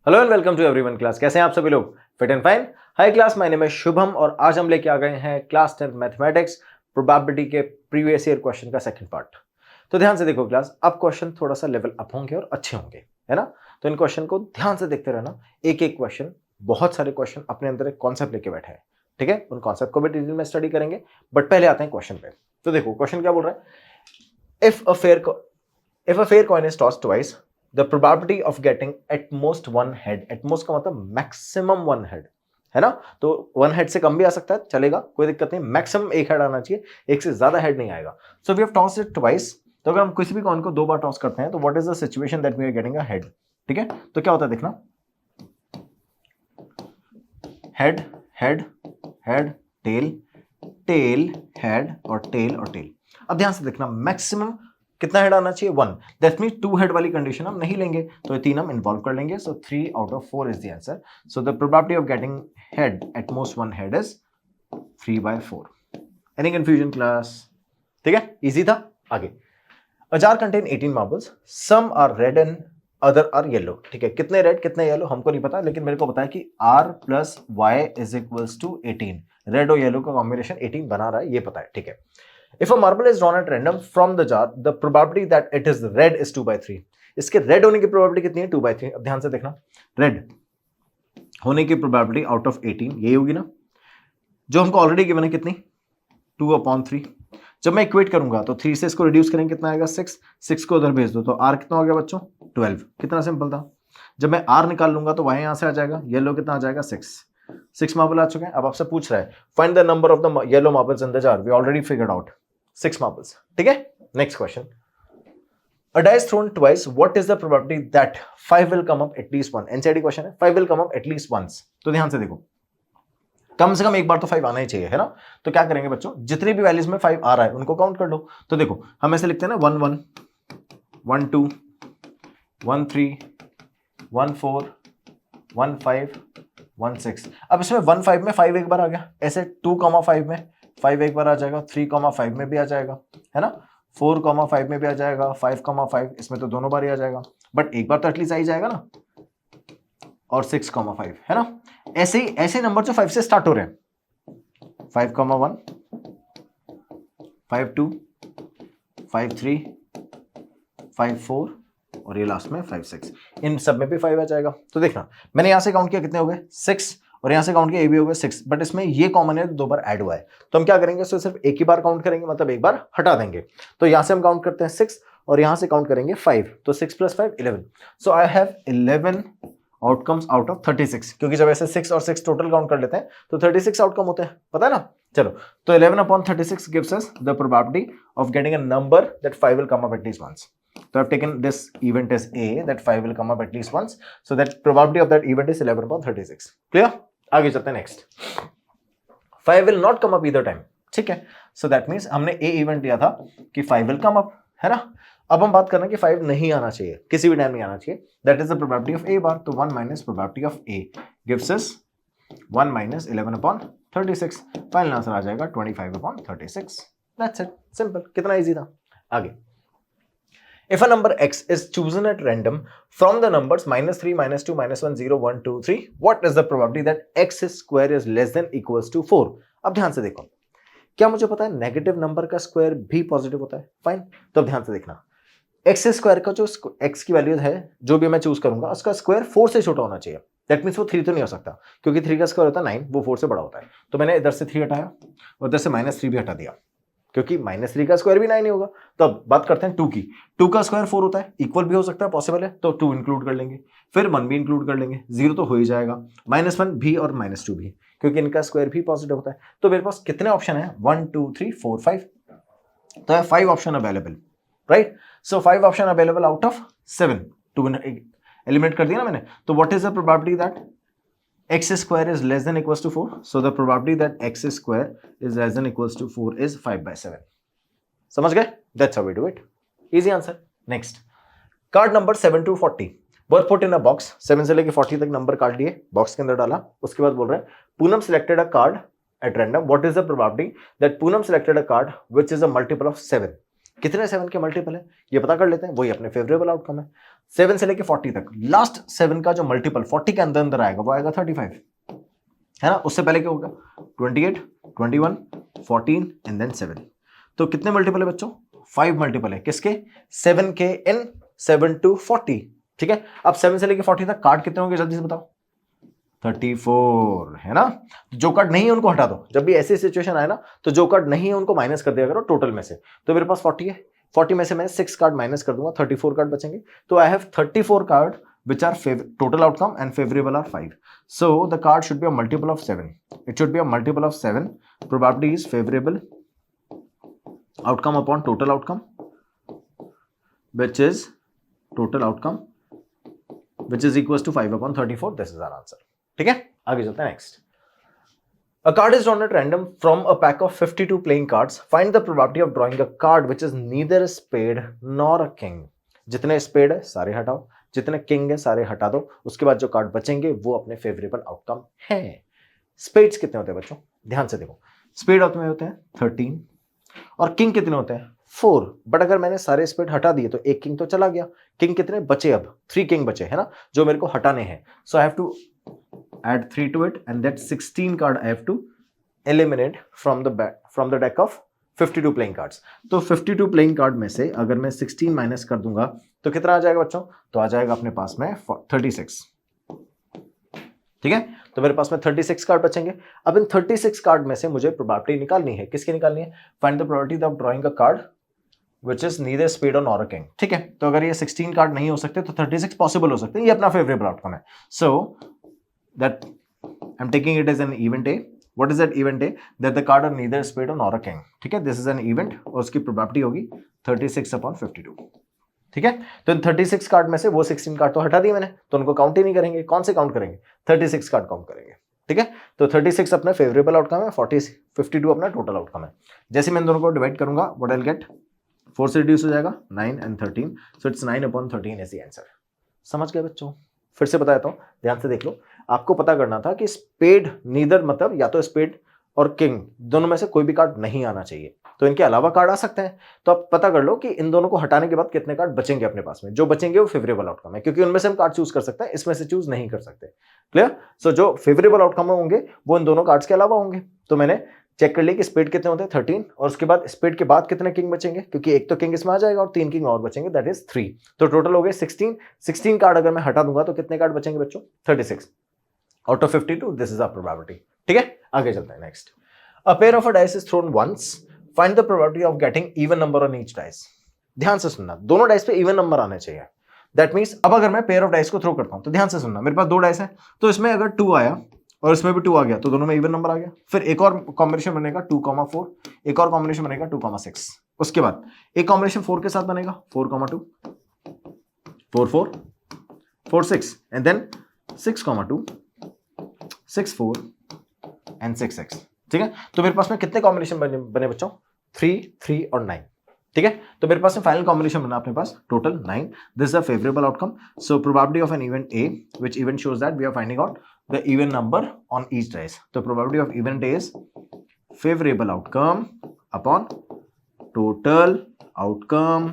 Hello and welcome to everyone class. कैसे हैं आप सभी लोग? Fit and fine. Hi class, my name है शुभम और आज हम लेके आ गए हैं क्लास 10 मैथमेटिक्स प्रोबेबिलिटी के प्रीवियस ईयर क्वेश्चन का सेकंड पार्ट। तो ध्यान से देखो क्लास, अब क्वेश्चन थोड़ा सा लेवल अप होंगे और अच्छे होंगे, है ना? तो इन क्वेश्चन को ध्यान से देखते रहना। एक एक क्वेश्चन, बहुत सारे क्वेश्चन अपने अंदर एक कॉन्सेप्ट लेके बैठे हैं, ठीक है? उन कॉन्सेप्ट को भी डिटेल में स्टडी करेंगे, बट पहले आते हैं क्वेश्चन पे। तो देखो क्वेश्चन क्या बोल रहा है। If a fair coin is tossed twice, the probability of getting at most one head, at most का मतलब मैक्सिमम वन हेड, है ना? तो वन हेड से कम भी आ सकता है, चलेगा, कोई दिक्कत नहीं। मैक्सिमम एक हेड आना चाहिए, एक से ज्यादा हेड नहीं आएगा। So we have tossed it twice. तो अगर हम किसी भी कॉइन को दो बार टॉस करते हैं तो what is the situation that we are getting a head, ठीक है? तो क्या होता है देखना, head head head tail, tail head और टेल और टेल। अब ध्यान से देखना, मैक्सिमम कितना हेड आना चाहिए? One. That means two head वाली कंडीशन हम नहीं लेंगे, तो ये तीन हम इन्वॉल्व कर लेंगे। So 3 out of 4 is the answer. So the probability of getting head at most one head is 3/4। Any confusion class? ठीक है, इजी था। आगे, a jar contain 18 marbles, some are red and other are yellow. ठीक है, कितने red कितने yellow हमको नहीं पता, लेकिन मेरे को पता है कि r plus y is equals to 18। Red और येलो का कॉम्बिनेशन 18 बना रहा है, ये पता है, ठीक है? If a marble is drawn at random from the jar, the probability that it is red is 2/3. इसके रेड होने की प्रोबेबिलिटी कितनी है? 2/3। अब ध्यान से देखना, रेड होने की प्रोबेबिलिटी आउट ऑफ 18 ये होगी ना, जो हमको ऑलरेडी गिवन है कितनी? 2/3। जब मैं इक्वेट करूंगा तो 3 से इसको रिड्यूस करेंगे, कितना आएगा? 6। 6 को उधर भेज दो तो r कितना हो गया बच्चों? 12। कितना सिंपल था। जब मैं r निकाल लूंगा तो y यहां से आ जाएगा, येलो कितना आ जाएगा? 6। 6 मार्बल आ चुके हैं। अब आपसे पूछ रहा है find the number of the yellow marbles in the jar. We already figured out 6 marbles, ठीक है? Next question, a dice thrown twice, what is the probability that 5 will come up at least once? NCERT question है, 5 will come up at least once। तो ध्यान से देखो, कम से कम एक बार तो 5 आना ही चाहिए, है ना? तो क्या करेंगे बच्चों, जितनी भी वैल्यूज में 5 आ रहा है उनको काउंट कर लो। तो देखो हम ऐसे लिखते हैं ना, 1 1 1 2 1 3 1 4 1 5 1 6। अब इसमें 1 5 में 5 एक बार आ गया, ऐसे 2,5 में 5 एक बार आ जाएगा, 3,5 में भी आ जाएगा, है ना? 4,5 में भी आ जाएगा, 5,5 इसमें तो दोनों बार ही आ जाएगा, बट एक बार तो एटलीस्ट आ ही जाएगा ना। और 6,5, है ना? ऐसे ही ऐसे नंबर जो 5 से स्टार्ट हो रहे हैं, 5,1 5 2 5 3 5 4 और ये लास्ट में 5 6, इन सब में भी 5 आ जाएगा। तो देखना, मैंने यहां से काउंट किया, कितने हो गए? 6, और यहां से काउंट किया, ये भी हो गए 6, बट इसमें ये कॉमन है, दो बार ऐड हुआ है। तो हम क्या करेंगे, तो सिर्फ एक ही बार काउंट करेंगे, मतलब एक बार हटा देंगे। तो यहां से हम काउंट करते हैं 6 और यहां से काउंट करेंगे 5, तो 6 + 5 11। सो I have 11 outcomes out of 36, क्योंकि जब ऐसे 6 और 6 टोटल काउंट कर लेते हैं तो 36 आउटकम होते हैं, पता है ना? चलो, तो 11/36 gives us the probability of getting a number that 5 will come up at least once. So I've taken this event as A, that 5 will come up at least once. So that probability of that event is 11/36. Clear? आगे चलते हैं next. 5 will not come up either time, ठीक है? So that means हमने A event लिया था कि 5 will come up, है ना? अब हम बात कर रहे हैं कि 5 नहीं आना चाहिए, किसी भी टाइम नहीं आना चाहिए। That is the probability of A bar. तो 1 minus probability of A gives us 1 minus 11/36। Final answer आ जाएगा 25/36। That's it, सिंपल, कितना इजी था। आगे, if a number x is chosen at random from the numbers -3 -2 -1 0 1 2 3, what is the probability that x square is less than equals to 4? अब ध्यान से देखो, क्या मुझे पता है नेगेटिव नंबर का स्क्वायर भी पॉजिटिव होता है? फाइन। तो अब ध्यान से देखना, एक्स स्क्वायर का जो एक्स की वैल्यू है, जो भी मैं चूज करूंगा, उसका स्क्वायर 4 से छोटा होना चाहिए। दैट मीन्स वो 3 तो नहीं हो सकता, क्योंकि 3 का स्क्वायर होता है 9, वो 4 से बड़ा होता है। तो मैंने इधर से 3 हटाया और इधर से -3 भी हटा दिया, क्योंकि -3 का स्क्वायर भी 9 ही होगा। तो अब बात करते हैं 2 की। 2 का स्क्वायर 4 होता है, इक्वल भी हो सकता है, पॉसिबल है, तो 2 इंक्लूड कर लेंगे, फिर 1 भी इंक्लूड कर लेंगे, 0 तो हो ही जाएगा, -1 भी और -2 भी, क्योंकि इनका स्क्वायर भी पॉजिटिव होता है। तो मेरे पास कितने ऑप्शन है? 1 2 3 4 5। तो है 5 option available, right? So 5 option available out of 7। 2 eliminate कर दिया ना मैंने। तो what is the probability that x square is less than equals to 4? So the probability that x square is less than equals to 4 is 5/7. समझ गए? That's how we do it. Easy answer. Next, card number 7 to 40 were put in a box. 7 से लेके 40 तक number card लिए, box के अंदर डाला। उसके बाद बोल रहे हैं Poonam selected a card at random. What is the probability that Poonam selected a card which is a multiple of 7? कितने 7 के मल्टीपल है ये पता कर लेते हैं, वही अपने फेवरेबल आउटकम है। 7 से लेके 40 तक लास्ट 7 का जो मल्टीपल 40 के अंदर अंदर आएगा वो आएगा 35, है ना। उससे पहले क्या होगा 28, 21, 14 एंड देन 7। तो कितने मल्टीपल है बच्चों, 5 मल्टीपल है किसके, 7 के इन 7 to 40, ठीक है। अब 7 से लेके 40 तक कार्ड कितने होंगे जल्दी से बताओ, 34, है ना। जो कार्ड नहीं है उनको हटा दो, जब भी ऐसी सिचुएशन आए ना तो जो कार्ड नहीं है उनको माइनस कर दिया करो टोटल में से। तो मेरे पास 40 है, 40 में से मैं 6 कार्ड माइनस कर दूंगा, 34 कार्ड बचेंगे। तो I have 34 card which are total outcome and favorable are 5. So the card should be a multiple of 7. It should be a multiple of 7. Probability is favorable outcome upon total outcome, which is total outcome, which is equals to 5 upon 34. This is our answer. ठीक है, आगे चलते हैं next. A card is drawn at random from a pack of 52 playing cards. Find the probability of drawing a card which is neither a spade nor a king. जितने spade है सारे हटाओ, जितने किंग है सारे हटा दो, उसके बाद जो कार्ड बचेंगे वो अपने फेवरेबल आउटकम है। स्पेड्स कितने होते हैं बच्चों, ध्यान से देखो, स्पेड में होते हैं 13 और किंग कितने होते हैं 4। बट अगर मैंने सारे स्पेड हटा दिए तो एक किंग तो चला गया, किंग कितने बचे, अब 3 किंग बचे, है ना, जो मेरे को हटाने हैं। So I have to add 3 to it and that 16 card I have to eliminate from the deck of 52 playing cards. तो 52 playing card में से अगर मैं 16 माइनस कर दूंगा तो कितना आ जाएगा बच्चों, तो आ जाएगा अपने पास में 36, ठीक है। तो मेरे पास में 36 कार्ड बचेंगे। अब इन 36 कार्ड में से मुझे प्रोबेबिलिटी निकालनी है, किसकी निकालनी है, find the probability of drawing a card which is neither spade or nor a king, ठीक है। तो अगर ये 16 कार्ड नहीं हो सकते तो 36 पॉसिबल हो सकते हैं, ये अपना फेवरेबल आउटकम है। सो that I'm taking it as an event A. What is that event A? That the card are neither spade or nor a king, ठीक है। This is an event और उसकी प्रोबेबिलिटी होगी 36 upon 52, ठीक है। तो इन 36 card में से वो 16 कार्ड तो हटा दिए मैंने, तो उनको काउंट ही नहीं करेंगे। कौन से काउंट करेंगे, 36 कार्ड काउंट करेंगे, ठीक है। तो 36 अपना फेवरेबल आउटकम है, 52 अपना टोटल आउटकम है। जैसे मैं इन दोनों को डिवाइड करूंगा व्हाट आई विल गेट, 4 से रिड्यूस हो जाएगा 9 and 13, so it's 9 upon 13 is the answer. समझ गए बच्चों, फिर से बता देता हूं, ध्यान से देख लो। आपको पता करना था कि स्पेड नीदर मतलब या तो स्पेड और किंग दोनों में से कोई भी कार्ड नहीं आना चाहिए, तो इनके अलावा कार्ड आ सकते हैं। तो आप पता कर लो कि इन दोनों को हटाने के बाद कितने कार्ड बचेंगे अपने पास में, जो बचेंगे वो फेवरेबल आउटकम है, क्योंकि उनमें से हम कार्ड चूज कर सकते हैं, इसमें से चूज नहीं कर सकते। क्लियर। सो जो फेवरेबल आउटकम होंगे वो इन दोनों कार्ड्स के अलावा होंगे। तो मैंने चेक कर लिया कि स्पेड कितने होते हैं 13 और उसके बाद स्पेड के बाद कितने किंग बचेंगे, क्योंकि एक तो किंग इसमें आ जाएगा और 3 किंग और बचेंगे, दैट इज 3। तो टोटल हो गए 16 कार्ड अगर मैं हटा दूंगा तो कितने कार्ड बचेंगे बच्चों, 36 out of 52। This is a probability, ठीक है। आगे चलते हैं next. A pair of a dice is thrown once, find the probability of getting even number on each dice. ध्यान से सुनना, दोनों डाइस पे इवन नंबर आने चाहिए। दैट मींस अब अगर मैं पेयर ऑफ डाइस को थ्रो करता हूं तो ध्यान से सुनना, मेरे पास 2 डाइस है, तो इसमें अगर 2 आया और इसमें भी 2 आ गया तो दोनों में इवन नंबर आ गया। फिर एक और कॉम्बिनेशन बनेगा 2,4, एक और कॉम्बिनेशन बनेगा 2,6। उसके बाद एक कॉम्बिनेशन 4 के साथ बनेगा 4,2, 4,4, 4,6 एंड देन 6,2, 6,4 एंड 6,6, ठीक है। तो मेरे पास में कितने कॉम्बिनेशन बने बच्चों, 3, 3 और 9, ठीक है। तो मेरे पास में फाइनल कॉम्बिनेशन बना अपने पास total 9। This is a favourable outcome. So probability of an event A which event shows that we are finding out the even number on each dice. The probability of event is favorable outcome upon total outcome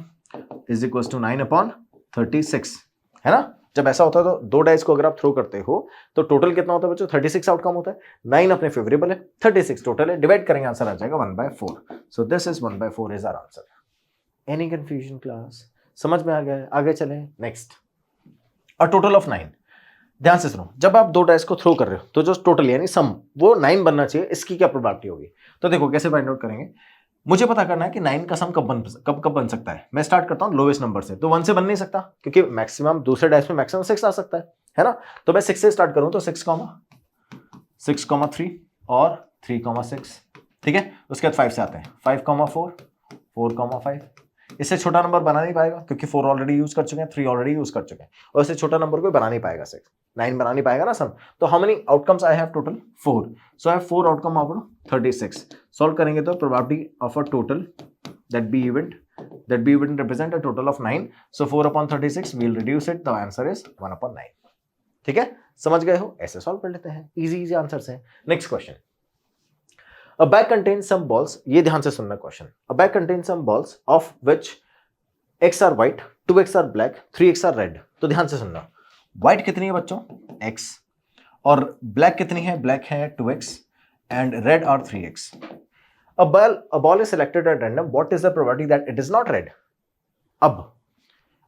is equals to 9 upon 36, है ना। जब ऐसा होता है तो 2 dice को अगर आप थ्रो करते हो तो टोटल कितना होता है बच्चों, 36 आउटकम होता है। 9 अपने फेवरेबल है, 36 टोटल है, डिवाइड करेंगे आंसर आ जाएगा 1/4। So this is 1/4 is our answer. Any confusion class, समझ में आ गया। आगे चलें नेक्स्ट। अ टोटल ऑफ 9, ध्यान से सुनो, जब आप 2 डाइस को थ्रो कर रहे हो तो जो टोटल यानी सम वो 9 बनना चाहिए, इसकी क्या प्रोबेबिलिटी होगी। तो देखो कैसे फाइंड आउट करेंगे, मुझे पता करना है कि 9 का सम कब बन सकता है। मैं स्टार्ट करता हूं लोवेस्ट नंबर से, तो 1 से बन नहीं सकता क्योंकि मैक्सिमम दूसरे डाइस में मैक्सिमम 6 आ सकता है ना। तो मैं 6 से स्टार्ट करूं तो 6,3 और 3,6, ठीक है। उसके बाद 5 से आते हैं 5,4, 4,5। इससे छोटा नंबर बना नहीं पाएगा क्योंकि 4 ऑलरेडी यूज कर चुके हैं, 3 ऑलरेडी यूज कर चुके हैं, और इससे छोटा नंबर कोई बना नहीं पाएगा। 9 बना नहीं पाएगा ना सम। तो how many outcomes I have total 4, so I have 4 outcome of 36। Solve करेंगे तो probability of a total that b event represent a total of 9, so 4 upon 36 we will reduce it, the answer is 1 upon 9, ठीक है। समझ गए हो, ऐसे solve कर लेते हैं, इजी आंसर्स हैं। Next question. A bag contains some balls, ये ध्यान से सुनना question, a bag contains some balls of which x are white, 2x are black, 3x are red. तो ध्यान से सुनना, व्हाइट कितनी है बच्चों x, और ब्लैक कितनी है, ब्लैक है 2x and red are 3x। A ball is selected at random. What is the probability that it is not red? अब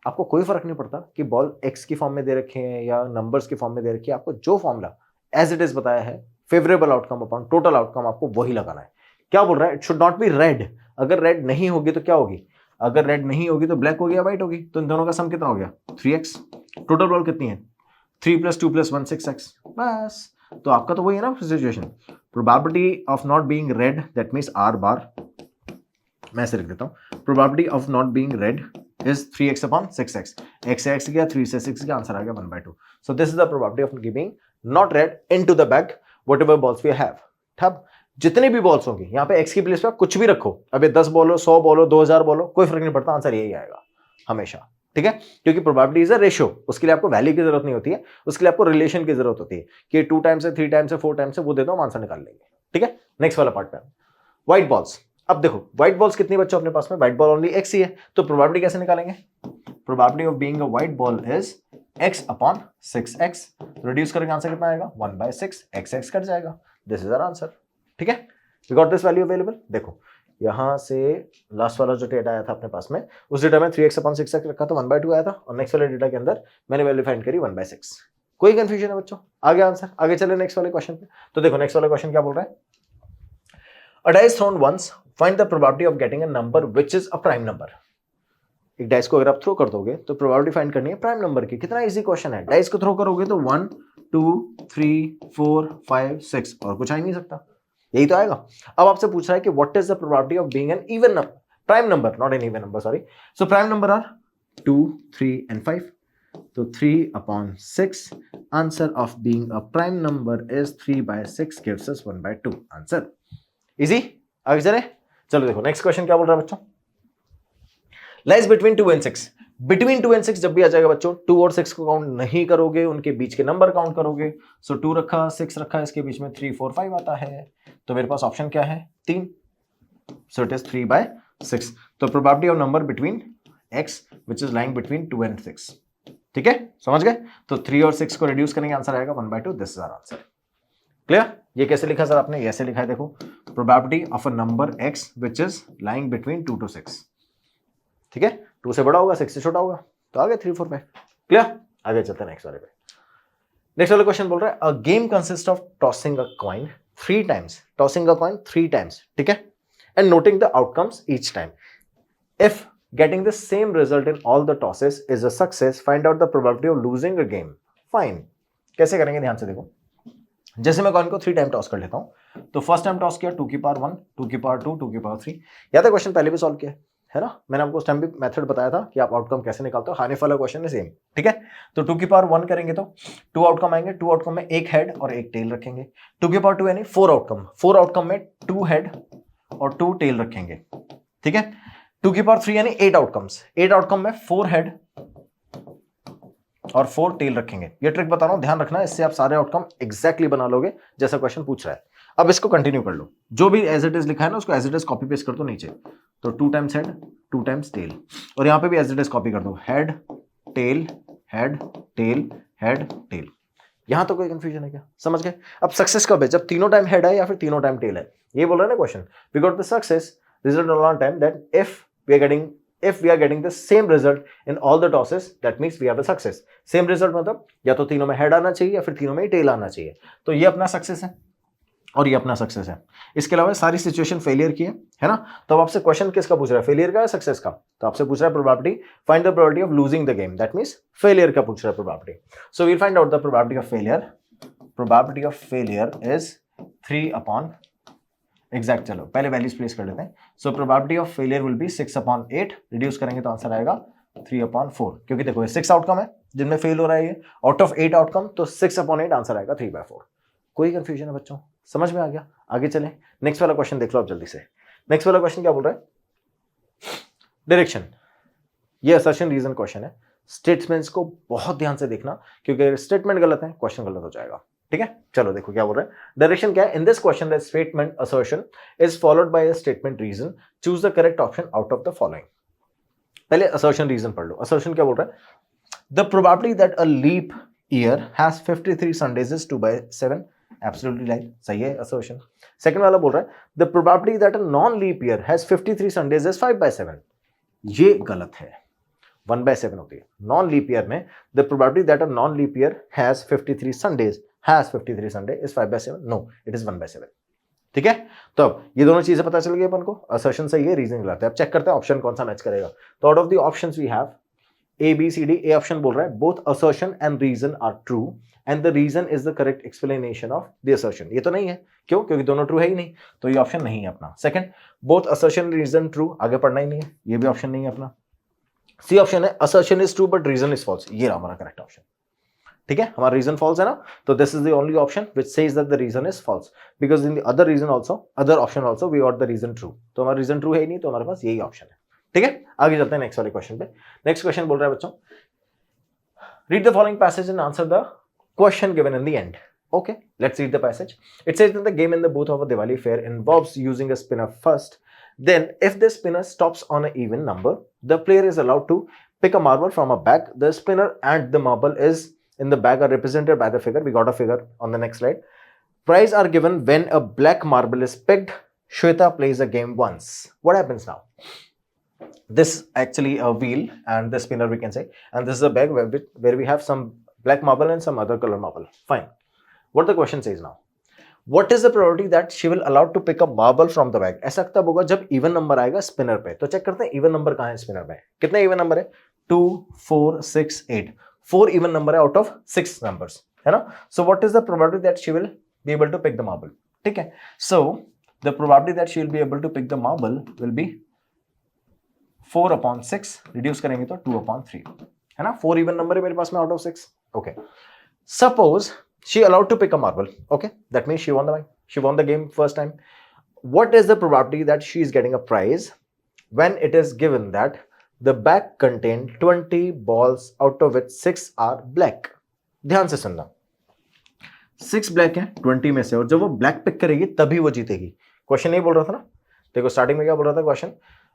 आपको कोई फर्क नहीं पड़ता कि बॉल x की फॉर्म में दे रखे हैं या नंबर्स की फॉर्म में दे रखी है, आपको जो फॉर्मूला एज इट इज बताया है, favourable outcome upon total outcome, आपको वही लगाना है। क्या बोल रहा है, it should not be red. अगर रेड नहीं होगी तो क्या होगी, अगर रेड नहीं होगी तो ब्लैक होगी या व्हाइट होगी। तो इन दोनों का सम कितना हो गया 3x, टोटल बॉल कितनी है 3 + 2 + 1 6x, बस। तो आपका तो वही है ना situation, probability of not being read that means r बार, मैं ऐसे लिख देता हूं, probability of not being red is 3x upon 6x, x से x गया, 3 से 6 गया, आंसर आ गया 1/2। so this is the probability of giving not red into the bag whatever balls we have। ठब जितने भी बॉल्स होंगे यहाँ पे x की प्लेस पे कुछ भी रखो, अब ये 10 बॉल हो, 100 बॉल हो, 2000 बॉल हो, कोई फर्क नहीं पड़ता, आंसर यही आएगा हमेशा, ठीक है। क्योंकि प्रोबेबिलिटी इज अ रेशियो, उसके लिए आपको वैल्यू की जरूरत नहीं होती है, उसके लिए आपको रिलेशन की जरूरत होती है कि 2 टाइम्स है, 3 टाइम्स है, 4 टाइम्स है, वो दे दो हम आंसर निकाल लेंगे, ठीक है। नेक्स्ट वाला पार्ट पे व्हाइट बॉल्स। अब देखो व्हाइट बॉल्स कितनी बच्चों अपने पास में, व्हाइट बॉल ओनली x ही है, तो प्रोबेबिलिटी कैसे निकालेंगे, probability of being a white ball is x upon 6x, reduce करके आंसर कितना आएगा 1/6, x कट जाएगा, दिस इज आवर आंसर, ठीक है। We got this value available. देखो यहां से लास्ट वाला जो डेटा आया था अपने पास में, उस डेटा में 3x upon 6x रखा था, 1/2 आया था, और नेक्स्ट वाले डेटा के अंदर मैंने वैल्यू फाइंड करी 1/6। कोई कंफ्यूजन है बच्चों, आ गया आंसर। आगे चले नेक्स्ट वाले क्वेश्चन पे। तो देखो नेक्स्ट वाला क्वेश्चन क्या बोल रहा है, A dice thrown once, find the probability of getting a number which is a prime number। एक डाइस को अगर आप थ्रो कर दोगे तो प्रोबेबिलिटी फाइंड करनी है प्राइम नंबर की। कितना इजी क्वेश्चन है, डाइस को थ्रो करोगे तो 1 2 3 4 5 6 और कुछ आ ही नहीं सकता, यही तो आएगा। अब आपसे पूछ रहा है कि what is the probability of being an even number, prime number, not an even number, sorry. So prime number are 2 3 and 5, तो 3/6, answer of being a prime number is 3/6 gives us 1/2 answer. Easy, आगे चले। चलो देखो next question क्या बोल रहा है बच्चों, lies between 2 and 6। Between 2 and 6 जब भी आ जाएगा बच्चों, 2 और 6 को काउंट नहीं करोगे, उनके बीच के नंबर काउंट करोगे। सो 2 रखा, 6 रखा, इसके बीच में 3 4 5 आता है, तो मेरे पास ऑप्शन क्या है 3, सो इट इज 3/6। तो probability of number between x which is lying between 2 and 6, ठीक है, समझ गए। तो 3 और 6 को रिड्यूस करेंगे, आंसर आएगा 1/2, this is our answer. Clear. ये कैसे लिखा सर आपने, ऐसे लिखा है, देखो probability of a number x which is lying between 2 to 6, ठीक है, 2 से बड़ा होगा 6 से छोटा होगा, तो आ गया 3 4 5। क्लियर, आगे चलते हैं नेक्स्ट वाले पे। नेक्स्ट वाला क्वेश्चन बोल रहा है a game consist of tossing a coin 3 times, tossing a coin 3 times, ठीक है, and noting the outcomes each time. If getting the same result in all the tosses is a success, find out the probability of losing a game। Fine, कैसे करेंगे, ध्यान से देखो। जैसे मैं coin को 3 टाइम टॉस कर लेता हूं, तो फर्स्ट टाइम टॉस किया 2 की पावर 1, 2 की पावर 2, 2 की पावर 3। या तो क्वेश्चन पहले भी सॉल्व किया है ना, मैंने आपको उस टाइम भी मेथड बताया था कि आप आउटकम कैसे निकालते हो, हानिफ वाला क्वेश्चन है सेम, ठीक है। तो 2 की पावर 1 करेंगे तो 2 आउटकम आएंगे, 2 आउटकम में एक हेड और एक टेल रखेंगे। 2 की पावर 2 यानी 4 आउटकम, 4 आउटकम में 2 हेड और 2 टेल रखेंगे, ठीक है। 2 की पावर 3 यानी 8 आउटकम्स, 8 आउटकम में 4 हेड और 4 टेल रखेंगे। ये ट्रिक बता रहा हूं, ध्यान रखना, इससे आप सारे आउटकम एग्जैक्टली बना लोगे जैसा क्वेश्चन पूछ रहा है। अब इसको कंटिन्यू कर लो, जो भी एज इट इज लिखा है ना उसको as it is copy paste कर दो नीचे। तो 2 टाइम्स हेड 2 टाइम्स टेल, और यहां पे भी एज इट इज कॉपी कर दो, head tail head tail head tail. यहां तो कोई कंफ्यूजन है क्या, समझ गए। अब सक्सेस कब है, जब तीनों टाइम हेड है या फिर तीनों टाइम टेल है, ये बोल रहा है ना question. We got the success result on time that if we are getting the same result in all the tosses, that means we have a success। same result मतलब या तो तीनों में हेड आना चाहिए या फिर तीनों में टेल आना चाहिए, तो ये अपना सक्सेस है और ये अपना सक्सेस है। इसके अलावा सारी सिचुएशन फेलियर की है ना। तो अब आपसे क्वेश्चन किसका पूछ रहा है, फेलियर का या सक्सेस का। तो आपसे पूछ रहा है probability, find the probability of losing the game, that means failure का पूछ रहा है probability. So we'll find out the probability of failure. Probability of failure is 3 exact, चलो पहले वैल्यूज प्लेस कर लेते हैं। So probability of failure will be 6/8, reduce करेंगे तो आंसर आएगा 3/4, क्योंकि देखो ये 6 आउटकम है जिनमें फेल हो रहा है, ये आउट ऑफ 8 आउटकम, तो 6/8 आंसर आएगा 3/4। कोई कंफ्यूजन है बच्चों, समझ में आ गया। आगे चलें, नेक्स्ट वाला क्वेश्चन देख लो आप जल्दी से। नेक्स्ट वाला क्वेश्चन क्या बोल रहा है, डायरेक्शन। ये असर्शन रीजन क्वेश्चन है, स्टेटमेंट्स को बहुत ध्यान से देखना, क्योंकि अगर स्टेटमेंट गलत है क्वेश्चन गलत हो जाएगा। ठीक है, चलो देखो क्या बोल रहा है, डायरेक्शन क्या है, in this question the statement assertion is followed by a statement reason, choose the correct option out of the following. पहले असर्शन रीजन पढ़ लो। असर्शन क्या बोल रहा है, the probability that a leap year has 53 Sundays is 2/7, absolutely right, सही है assertion. Second वाला बोल रहा है the probability that a non leap year has 53 Sundays is 5/7, ये गलत है, 1/7 होती है। नॉन लीप ईयर में the probability that a non leap year has 53 Sundays is 5/7, no it is 1/7। ठीक है, तो अब ये दोनों चीजें पता चल गई अपन को, असर्शन सही है, रीजनिंग गलत है। अब चेक करते हैं ऑप्शन कौन सा मैच करेगा। तो out of the options we have A B C D, A option बोल रहा है both assertion and reason are true and the reason is the correct explanation of the assertion, ये तो नहीं है, क्यों, क्योंकि दोनों ट्रू है ही नहीं, तो ये ऑप्शन नहीं है अपना। Second, both assertion reason true, आगे पढ़ना ही नहीं है, ये भी ऑप्शन नहीं है अपना। सी ऑप्शन है assertion is true but reason is false, ये रहा हमारा करेक्ट ऑप्शन। ठीक है, हमारा रीजन फॉल्स है ना, तो this is the only option which says that the reason is false, because in the other reason also, other option also we got the reason true, तो हमारा रीजन ट्रू है ही नहीं, तो हमारे पास यही ऑप्शन है। ठीक है, आगे चलते हैं नेक्स्ट वाले क्वेश्चन पे। नेक्स्ट क्वेश्चन बोल रहा है बच्चों, read the following passage and answer the question given in the end. Okay, let's read the passage. It says that the game in the booth of a Diwali fair involves using a spinner first. Then, if the spinner stops on an even number, the player is allowed to pick a marble from a bag. The spinner and the marble is in the bag are represented by the figure. We got a figure on the next slide. Prize are given when a black marble is picked. Shweta plays a game once. What happens now? This actually a wheel and the spinner we can say, and this is a bag where we have some black marble and some other color marble. Fine. What the question says now, what is the probability that she will allowed to pick a marble from the bag? ऐसा तब होगा जब even number आएगा spinner पे। तो check करते हैं even number कहाँ है spinner पे, कितने even number है, 2 4 6 8, 4 even number है out of 6 numbers, है ना। So what is the probability that she will be able to pick the marble? ठीक है, so the probability that she will be able to pick the marble will be 4/6, reduce करेंगे तो 2/3, है ना। 4 even number है मेरे पास में out of 6। Okay, suppose she allowed to pick a marble, okay, that means she won the game first time. What is the probability that she is getting a prize when it is given that the bag contain 20 balls out of which 6 are black. ध्यान से सुनना, 6 black है 20 में से, और जब वो black pick करेगी तभी वो जीतेगी। क्वेश्चन नहीं बोल रहा था ना, देखो स्टार्टिंग में क्या बोल रहा था question,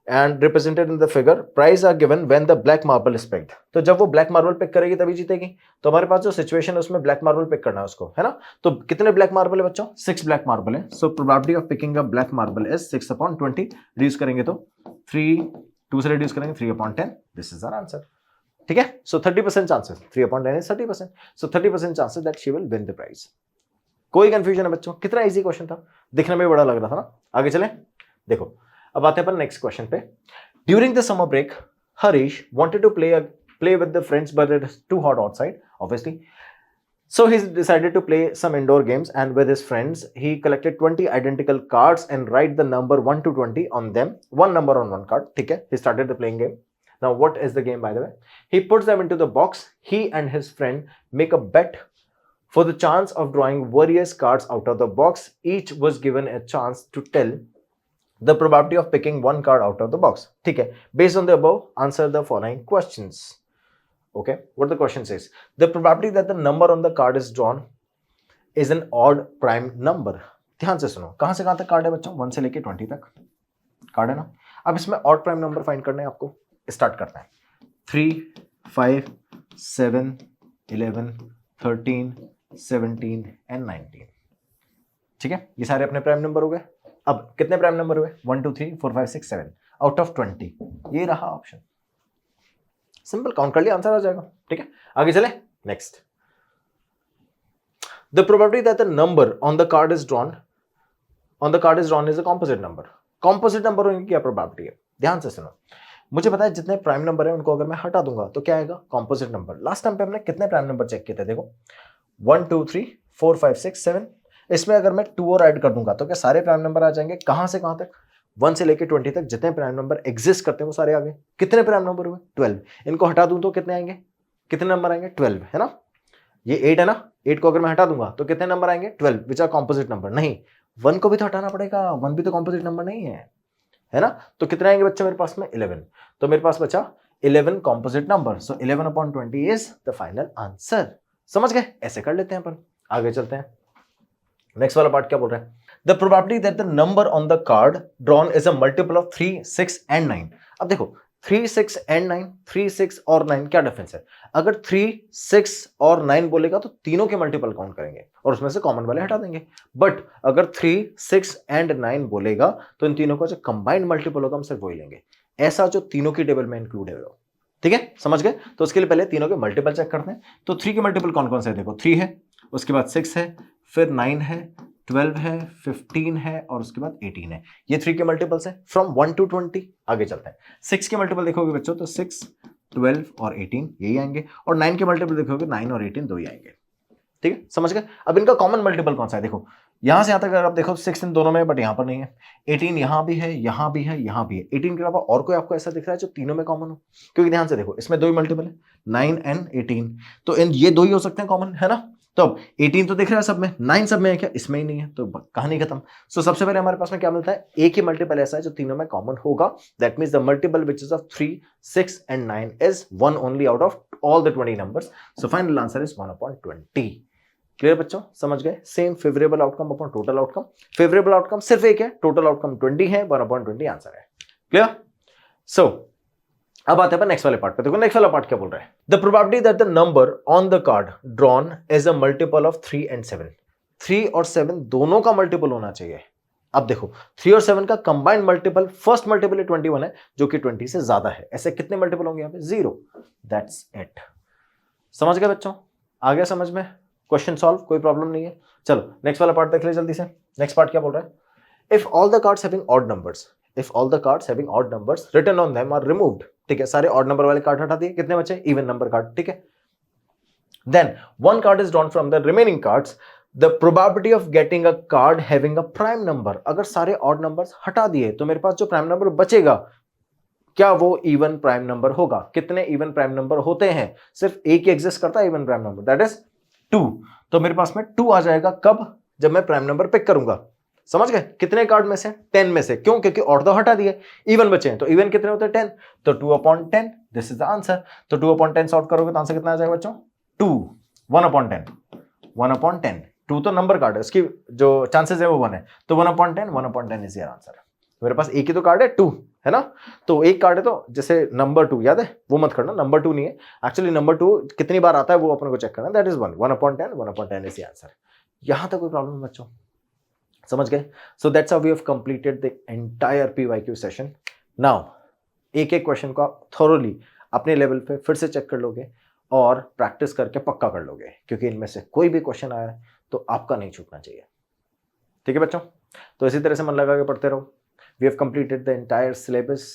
and represented in the figure prize are given when the black marble is picked। तो जब वो black marble pick करेगी तभी जीतेगी। तो हमारे पास जो सिचुएशन है उसमें black marble pick करना है उसको, है ना। तो कितने black marble है बच्चों, 6 black marble है। so probability of picking a black marble is 6/20। reduce करेंगे तो 3, 2 से reduce करेंगे 3/10। this is our answer। ठीक है, so 30% chances, 3/10 is 30%, so 30% chances that she will win the prize। कोई कंफ्यूजन है बच्चों, कितना इजी क्वेश्चन था, दिखने में बड़ा लग रहा था ना। आगे चलें, देखो अब आते हैं अपन नेक्स्ट क्वेश्चन पे। During the summer break Harish wanted to play with the friends but it is too hot outside obviously, so he decided to play some indoor games and with his friends he collected 20 identical cards and write the number 1 to 20 on them, one number on one card। ठीक है, he started the playing game। now what is the game by the way, he puts them into the box, he and his friend make a bet for the chance of drawing various cards out of the box, each was given a chance to tell the probability of picking one card out of the box। ठीक है, based on the above answer the following questions। okay, what the question says, the probability that the number on the card is drawn is an odd prime number। ध्यान से सुनो, कहां से कहां तक card है बच्चों, 1 से लेके 20 तक कार्ड है ना। अब इसमें ऑड प्राइम नंबर फाइंड करने हैं आपको, स्टार्ट करना है 3 5 7 11 13 17 एंड 19। ठीक है, ये सारे अपने प्राइम नंबर हो गए। अब कितने प्राइम नंबर हुए, 1 2 3 4 5 6 7 आउट ऑफ 20, ये रहा ऑप्शन। सिंपल, काउंट कर लिया, आंसर आ जाएगा। ठीक है, आगे चले next. The probability that the number on the card is drawn is a composite number. Composite number होने की क्या प्रोबेबिलिटी है, ध्यान से सुनो। मुझे पता है जितने प्राइम नंबर है उनको अगर मैं हटा दूंगा तो क्या आएगा, कॉम्पोजिट नंबर। लास्ट टाइम पे हमने कितने प्राइम नंबर चेक किए थे, देखो 1 2 3 4 5 6 7, इसमें अगर मैं 2 और ऐड कर दूंगा तो क्या सारे प्राइम नंबर आ जाएंगे, कहां से कहां तक, 1 से लेके 20 तक जितने प्राइम नंबर एग्जिस्ट करते हैं वो सारे आ गए। कितने प्राइम नंबर हुए, 12। इनको हटा दूं तो कितने आएंगे, कितने नंबर आएंगे, 12, है ना। ये 8 है ना, 8 को अगर मैं हटा दूंगा तो कितने नंबर आएंगे, 12, विच आर कॉम्पोजिट नंबर। नहीं, 1 को भी तो हटाना पड़ेगा, 1 भी तो कॉम्पोजिट नंबर नहीं है ना। तो कितने आएंगे बच्चे मेरे पास में, 11। तो मेरे पास बचा 11 composite number, so 11/20 is the final answer. समझ गए, ऐसे कर लेते हैं अपन। आगे चलते हैं, नेक्स्ट वाला पार्ट क्या बोल रहा है, the probability that the number on the card drawn is a multiple of 3, 6 and 9। अब देखो 3, 6 एंड 9, 3, 6 और 9 क्या डिफरेंस है, अगर 3, 6 और 9 बोलेगा तो तीनों के मल्टीपल काउंट करेंगे और उसमें से कॉमन वाले हटा देंगे, बट अगर 3, 6 एंड 9 बोलेगा तो इन तीनों का जो कंबाइंड मल्टीपल होगा हम सिर्फ वही लेंगे, ऐसा जो तीनों की टेबल में इंक्लूड है वो। ठीक है, समझ गए? तो उसके लिए पहले तीनों के मल्टीपल चेक करते हैं। तो 3 के मल्टीपल कौन कौन से है, देखो 3 है, उसके बाद 6 है, फिर 9 है, 12 है, 15 है और उसके बाद 18 है। ये 3 के मल्टीपल्स है फ्रॉम 1 to 20। आगे चलते हैं, 6 के मल्टीपल देखोगे बच्चों तो 6, 12 और 18 यही आएंगे, और 9 के मल्टीपल देखोगे 9 और 18 दो ही आएंगे। ठीक है, समझ गए? अब इनका कॉमन मल्टीपल कौन सा है, देखो यहां से यहां तक अगर आप देखो 6 इन दोनों में, बट यहां पर नहीं है, 18 यहां भी है, यहां भी है, यहां भी है। 18 के अलावा और कोई आपको ऐसा दिख रहा है जो तीनों में कॉमन हो? क्योंकि ध्यान से देखो इसमें दो ही मल्टीपल है, 9 एंड 18, तो इन ये दो ही हो सकते हैं कॉमन, है ना? तो अब 18 तो दिख रहा है सब में, 9 सब में है क्या, इसमें ही नहीं है, तो कहानी खत्म। सो सबसे पहले हमारे पास में क्या मिलता है, एक ही मल्टीपल ऐसा है जो तीनों में कॉमन होगा, that means the multiple which is of 3, 6 and 9 is 1 only out of all the 20 numbers. So final answer is 1/20। Clear बच्चों, समझ गए? Same favourable outcome upon total outcome, favourable outcome सिर्फ एक है, टोटल आउटकम 20 है, 1/20 answer है। Clear? सो अब आते हैं नेक्स्ट वाले पार्ट पे। देखो नेक्स्ट वाला पार्ट क्या बोल रहा है, the probability that the number on the card drawn is a multiple of 3 and 7। 3 और 7 दोनों का मल्टीपल होना चाहिए। अब देखो 3 और 7 का कंबाइंड मल्टीपल, फर्स्ट मल्टीपल 21 है जो कि 20 से ज्यादा है, ऐसे कितने मल्टीपल होंगे यहाँ पे, 0। That's it. समझ गए बच्चों? आ गया समझ में? क्वेश्चन सॉल्व, कोई प्रॉब्लम नहीं है। चलो नेक्स्ट वाला पार्ट देख ले जल्दी से। नेक्स्ट पार्ट क्या बोल रहा है, if all the cards having odd numbers, if all the cards having odd numbers written on them are removed. ठीक है, सारे ऑड नंबर वाले कार्ड हटा दिए, कितने बचे, इवन नंबर कार्ड। ठीक है, then one card is drawn from the remaining cards, the probability of getting a card having a prime number. अगर सारे ऑड नंबर्स हटा दिए तो मेरे पास जो प्राइम नंबर बचेगा क्या वो इवन प्राइम नंबर होगा? कितने इवन प्राइम नंबर होते हैं? सिर्फ एक ही एग्जिस्ट करता है even prime number, that is 2। तो मेरे पास में 2 आ जाएगा कब, जब मैं प्राइम नंबर पिक करूंगा। समझ गए? कितने कार्ड में से, 10 में से। क्यों? क्योंकि ऑड तो हटा दिए, इवन बचे हैं, तो इवन कितने होते हैं, 10, तो 2/10, दिस इज द आंसर। तो 2/10 सॉल्व करोगे तो आंसर कितना आ जाएगा बच्चों, 2, 1/10, 1/10। 2 तो नंबर कार्ड है, उसकी जो चांसेस है वो 1 है, तो 1/10, 1/10 इज योर आंसर। मेरे पास एक ही तो कार्ड है, 2 है ना, तो एक कार्ड है, तो जैसे नंबर 2 याद है, वो मत करना, नंबर 2 नहीं है एक्चुअली, नंबर 2 कितनी बार आता है वो अपन को चेक करना, that is 1, 1/10, 1/10 is the answer. यहां तक कोई प्रॉब्लम बच्चों? समझ गए? So that's how we have completed the entire PYQ session. Now एक एक क्वेश्चन को आप थॉरोली अपने लेवल पे फिर से चेक कर लोगे और प्रैक्टिस करके पक्का कर लोगे, क्योंकि इनमें से कोई भी क्वेश्चन आया है तो आपका नहीं छूटना चाहिए। ठीक है बच्चों, तो इसी तरह से मन लगा के पढ़ते रहो। We have completed the entire syllabus.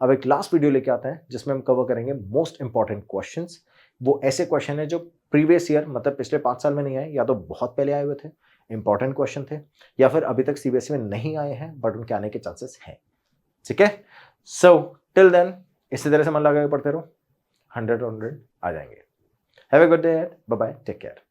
अब एक लास्ट वीडियो लेके आते हैं जिसमें हम कवर करेंगे मोस्ट इंपॉर्टेंट क्वेश्चंस। वो ऐसे क्वेश्चन है जो प्रीवियस ईयर मतलब पिछले 5 साल में नहीं आए, या तो बहुत पहले आए हुए थे, इंपॉर्टेंट क्वेश्चन थे, या फिर अभी तक सीबीएसई में नहीं आए हैं बट उनके आने के चांसेस हैं। ठीक है, सो टिल देन इसी तरह से मन लगा के पढ़ते रहो, 100 आ जाएंगे। Have a good day, bye bye, take care.